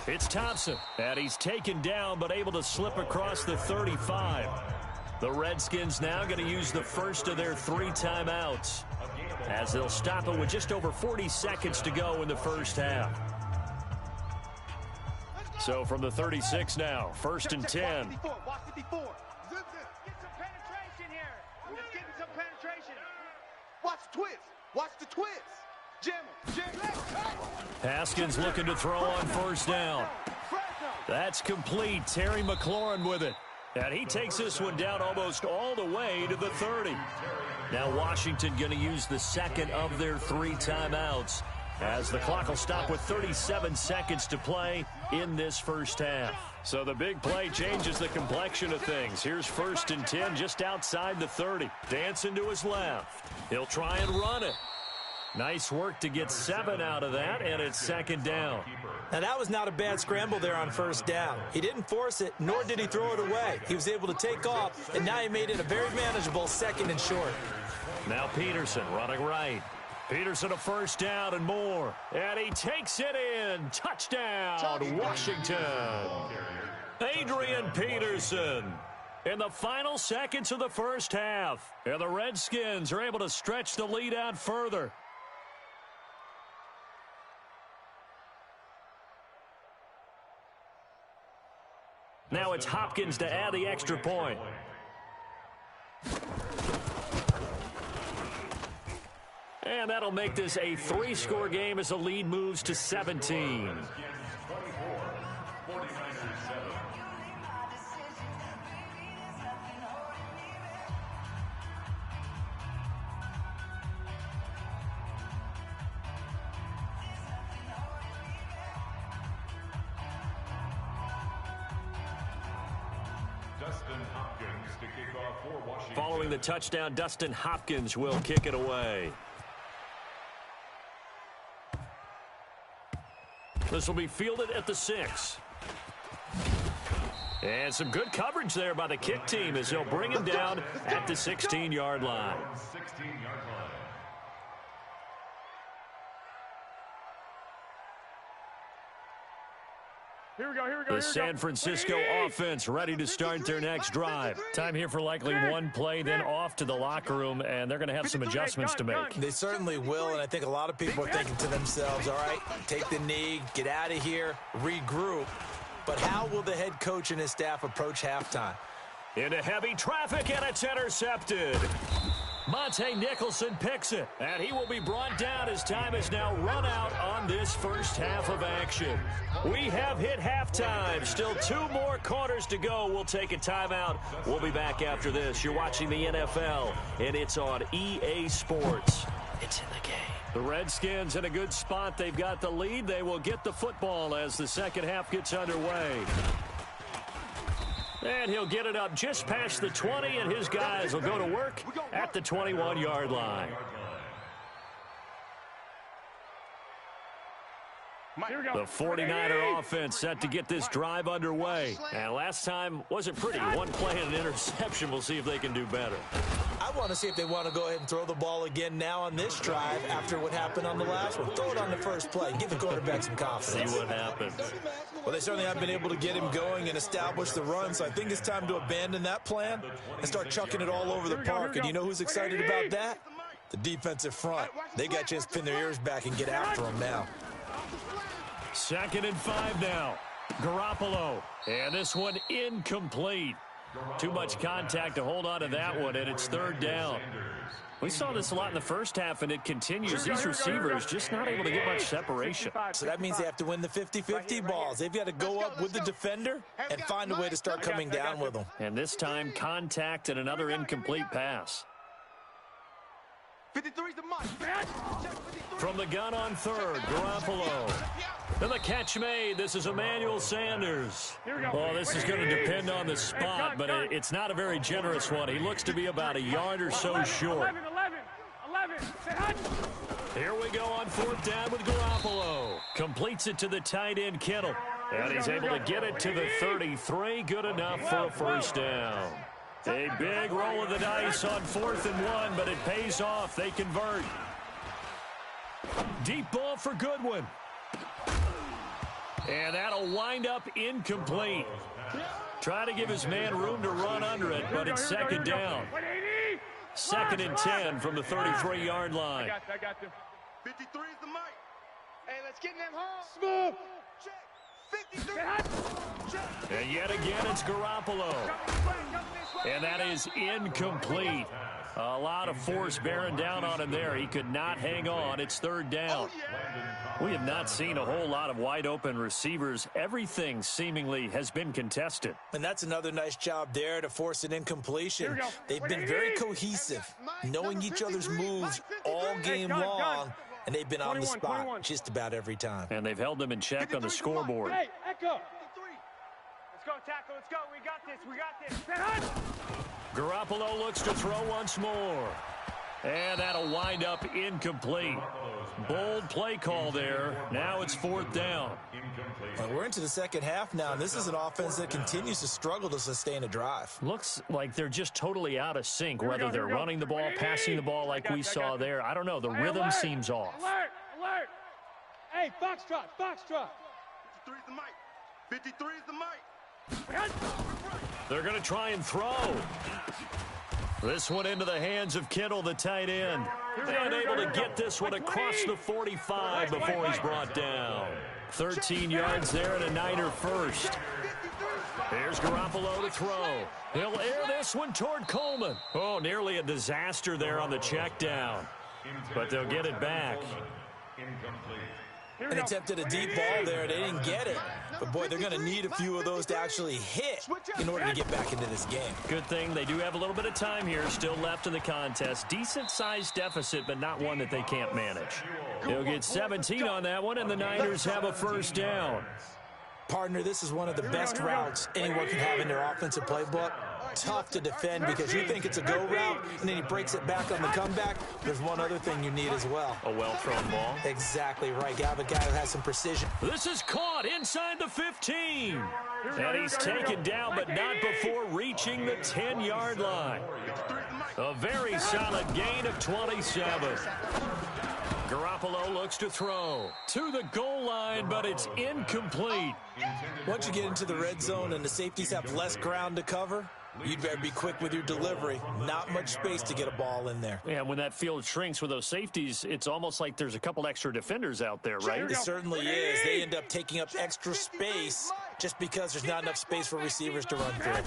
it's Thompson, and he's taken down but able to slip across the 35. The Redskins now going to use the first of their 3 timeouts as they'll stop it with just over 40 seconds to go in the first half. So from the 36 now, first and 10. Watch 54. Get some penetration here. Just getting some penetration. Watch the twist. Watch the twist. Jam him. Haskins looking to throw on first down. That's complete. Terry McLaurin with it. And he takes this one down almost all the way to the 30. Now Washington going to use the second of their 3 timeouts, as the clock will stop with 37 seconds to play in this first half. So the big play changes the complexion of things. Here's first and 10 just outside the 30. Dancing to his left. He'll try and run it. Nice work to get 7 out of that, and it's second down. Now, that was not a bad scramble there on first down. He didn't force it, nor did he throw it away. He was able to take off, and now he made it a very manageable second and short. Now Peterson running right. Peterson a first down and more. And he takes it in. Touchdown, Washington. Adrian Peterson in the final seconds of the first half. And the Redskins are able to stretch the lead out further. Now it's Hopkins to add the extra point. And that'll make this a 3-score game as the lead moves to 17. Following the touchdown, Dustin Hopkins will kick it away. This will be fielded at the 6. And some good coverage there by the kick team as they'll bring him down at the 16-yard line. Here we go. The San Francisco offense ready to start their next drive. Time here for likely one play, then off to the locker room, and they're going to have some adjustments to make. They certainly will, and I think a lot of people are thinking to themselves, all right, take the knee, get out of here, regroup. But how will the head coach and his staff approach halftime? Into heavy traffic, and it's intercepted. Monte Nicholson picks it, and he will be brought down as time is now run out on this first half of action. We have hit halftime. Still 2 more quarters to go. We'll take a timeout. We'll be back after this. You're watching the NFL, and it's on EA Sports. It's in the game. The Redskins in a good spot. They've got the lead. They will get the football as the second half gets underway. And he'll get it up just past the 20, and his guys will go to work at the 21-yard line. The 49er offense set to get this drive underway. And last time wasn't pretty. One play and an interception. We'll see if they can do better. I want to see if they want to go ahead and throw the ball again now on this drive after what happened on the last one. Throw it on the first play. Give the quarterback some confidence. See what happens. Well, they certainly have been able to get him going and establish the run, so I think it's time to abandon that plan and start chucking it all over the park. And you know who's excited about that? The defensive front. They got to just pin their ears back and get after him now. 2nd and 5 now. Garoppolo. And this one incomplete. Too much contact to hold on to that one, and it's 3rd down. We saw this a lot in the first half, and it continues. These receivers just not able to get much separation. So that means they have to win the 50-50 balls. They've got to go up with the defender and find a way to start coming down with them. And this time, contact and another incomplete pass. 53's the mic. From the gun on third, Garoppolo. And the catch made. This is Emmanuel Sanders. Well, this is going to depend on the spot, but it's not a very generous one. He looks to be about a yard or so short. 11. Here we go on fourth down with Garoppolo. Completes it to the tight end, Kittle. And he's able to get it to the 33. Good enough for a first down. A big roll of the dice on 4th and 1, but it pays off. They convert. Deep ball for Goodwin. And that'll wind up incomplete. Try to give his man room to run under it, but it's second down. 2nd and 10 from the 33-yard line. I got you. 53's the mic. Hey, let's get them home. Smooth. Check. 53. And yet again, it's Garoppolo. And that is incomplete. A lot of force bearing down on him there. He could not hang on. It's 3rd down. We have not seen a whole lot of wide-open receivers. Everything seemingly has been contested. And that's another nice job there to force an incompletion. They've been very cohesive, knowing each other's moves all game long, and they've been on the spot just about every time. And they've held them in check on the scoreboard. Hey, Echo. Let's go, tackle. Let's go. We got this. Garoppolo looks to throw once more. And that'll wind up incomplete. Bold play call there. Now it's 4th down. And we're into the second half now, and this is an offense that continues to struggle to sustain a drive. Looks like they're just totally out of sync, whether they're running the ball, passing the ball like we saw there. I don't know. The rhythm seems off. Alert. Hey, Foxtrot. 53's the mic. 53's the mic. They're going to try and throw. This one into the hands of Kittle, the tight end. And able to get this one across the 45 before he's brought down. 13 yards there and a Niner first. Here's Garoppolo to throw. He'll air this one toward Coleman. Oh, nearly a disaster there on the check down. But they'll get it back. And attempted a deep ball there. They didn't get it. But, boy, they're going to need a few of those to actually hit in order to get back into this game. Good thing they do have a little bit of time here still left in the contest. Decent-sized deficit, but not one that they can't manage. They'll get 17 on that one, and the Niners have a first down. Partner, this is one of the best routes anyone can have in their offensive playbook. Tough to defend because you think it's a go route, and then he breaks it back on the comeback. There's one other thing you need as well. A well-thrown ball. Exactly right. You have a guy who has some precision. This is caught inside the 15. And he's taken down, but not before reaching the 10-yard line. A very solid gain of 27. Garoppolo looks to throw to the goal line, but it's incomplete. Once you get into the red zone and the safeties have less ground to cover, you'd better be quick with your delivery. Not much space to get a ball in there. And when that field shrinks with those safeties, it's almost like there's a couple extra defenders out there, right? It certainly is. They end up taking up extra space just because there's not enough space for receivers to run through.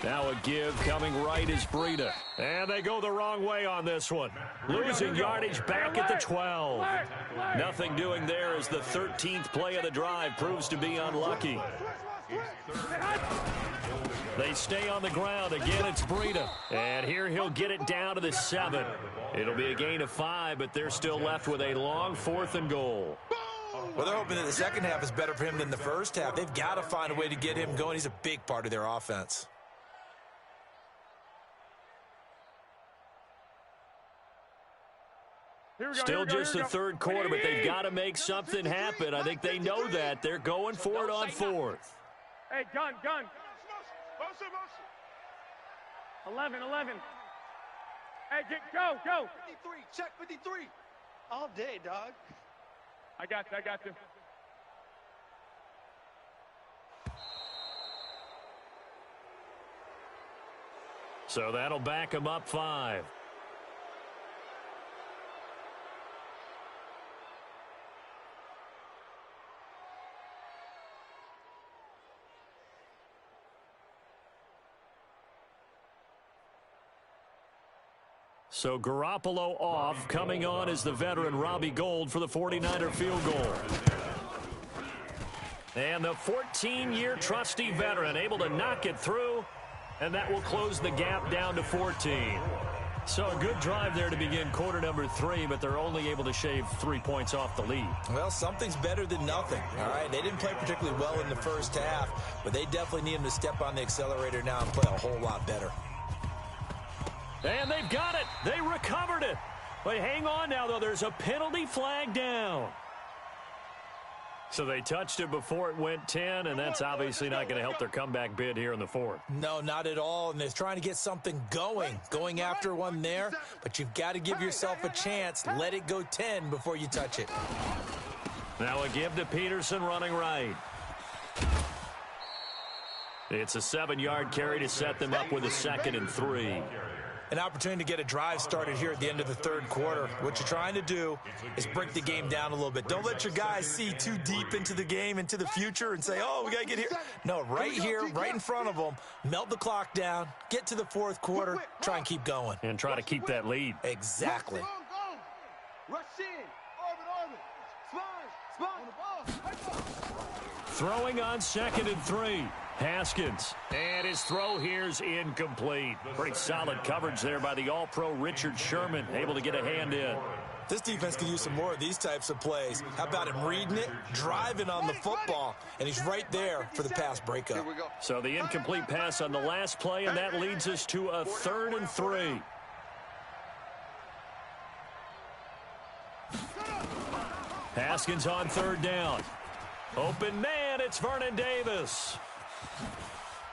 Now a give coming right is Breida. And they go the wrong way on this one. Losing yardage back at the 12. Nothing doing there as the 13th play of the drive proves to be unlucky. They stay on the ground. Again, it's Breida. And here he'll get it down to the 7. It'll be a gain of 5, but they're still left with a long 4th and goal. Well, they're hoping that the second half is better for him than the first half. They've got to find a way to get him going. He's a big part of their offense. Still just the third quarter, but they've got to make something happen. I think they know that. They're going for it on 4th. Hey, gun. 11. Hey, go. 53. Check 53. All day, dog. I got you. So that'll back them up 5. So Garoppolo off. Coming on is the veteran Robbie Gould for the 49er field goal. And the 14-year trusty veteran able to knock it through, and that will close the gap down to 14. So a good drive there to begin quarter number 3, but they're only able to shave 3 points off the lead. Well, something's better than nothing, all right? They didn't play particularly well in the first half, but they definitely need them to step on the accelerator now and play a whole lot better. And they've got it. They recovered it. But hang on now, though. There's a penalty flag down. So they touched it before it went 10, and that's obviously not going to help their comeback bid here in the fourth. No, not at all, and they're trying to get something going after one there, but you've got to give yourself a chance. Let it go 10 before you touch it. Now a give to Peterson running right. It's a 7-yard carry to set them up with a 2nd and 3. An opportunity to get a drive started here at the end of the third quarter. What you're trying to do is break the game down a little bit. Don't let your guys see too deep into the game, into the future, and say, oh, we got to get here. No, right here, right in front of them, melt the clock down, get to the fourth quarter, try and keep going. And try to keep that lead. Exactly. Rush in. Spine. Throwing on 2nd and 3. Haskins. And his throw here's incomplete. Pretty solid coverage there by the All-Pro Richard Sherman. Able to get a hand in. This defense could use some more of these types of plays. How about him reading it, driving on the football, and he's right there for the pass breakup. So the incomplete pass on the last play, and that leads us to a 3rd and 3. Haskins on 3rd down. Open man, it's Vernon Davis.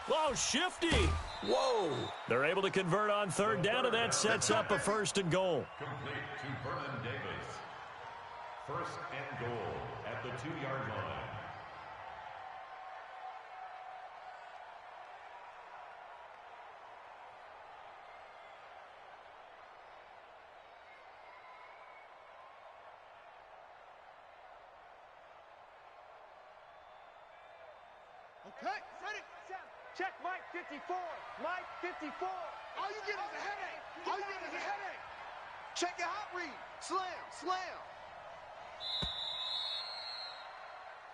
Oh, shifty. Whoa. They're able to convert on 3rd down, and that sets up a 1st and goal. Complete to Vernon Davis. 1st and goal at the 2-yard line. Okay, ready. Check Mike 54. Mike 54. All you get is a headache. All you get is a headache. Check your hot read. Slam.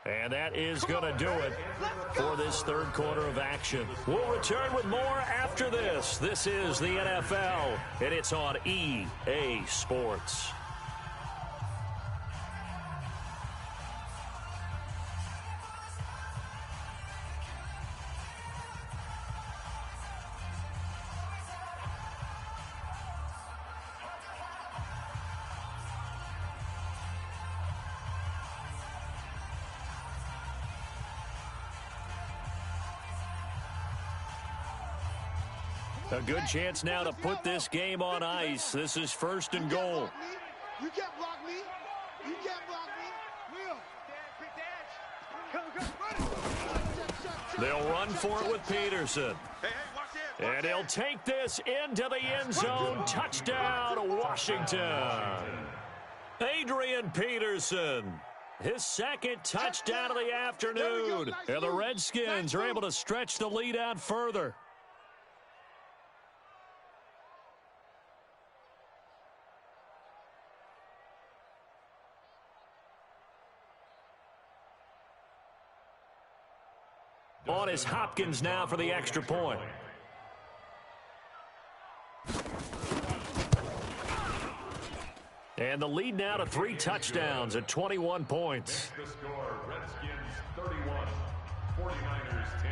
And that is going to do it for this third quarter of action. We'll return with more after this. This is the NFL, and it's on EA Sports. A good chance now to put this game on ice. This is 1st and goal. You can't block me. You can't block me. They'll run for it with Peterson. And he'll take this into the end zone. Touchdown, Washington. Adrian Peterson. His 2nd touchdown of the afternoon. And the Redskins are able to stretch the lead out further. On is Hopkins now for the extra point. And the lead now to 3 touchdowns at 21 points. The score, Redskins 31, 49ers 10.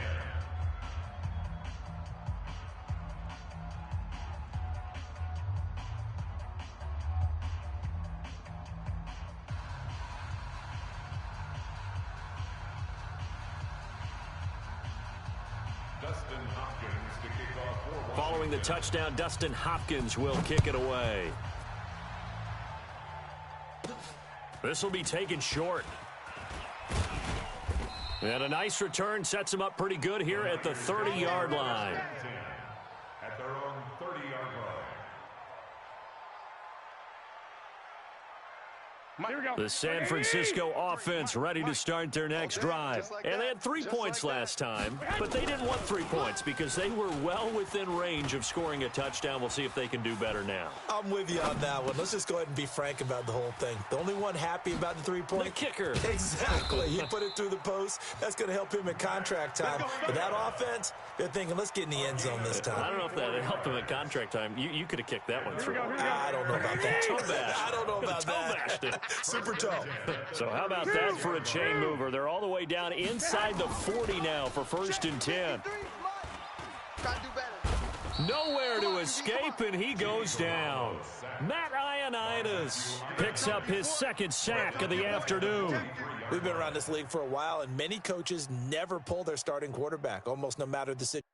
Following the touchdown, Dustin Hopkins will kick it away. This will be taken short. And a nice return sets him up pretty good here at the 30-yard line. At their own 30-yard The San Francisco offense ready to start their next drive. And they had 3 points last time, but they didn't want 3 points because they were well within range of scoring a touchdown. We'll see if they can do better now. I'm with you on that one. Let's just go ahead and be frank about the whole thing. The only one happy about the 3-point? The kicker. Exactly. He put it through the post. That's going to help him in contract time. But that offense, they're thinking, let's get in the end zone this time. I don't know if that helped him at contract time. You could have kicked that one through. I don't know about that. I don't know about that. Super tough. So how about that for a chain mover? They're all the way down inside the 40 now for 1st and 10. Nowhere to escape, and he goes down. Matt Ioannidis picks up his 2nd sack of the afternoon. We've been around this league for a while, and many coaches never pull their starting quarterback, almost no matter the situation.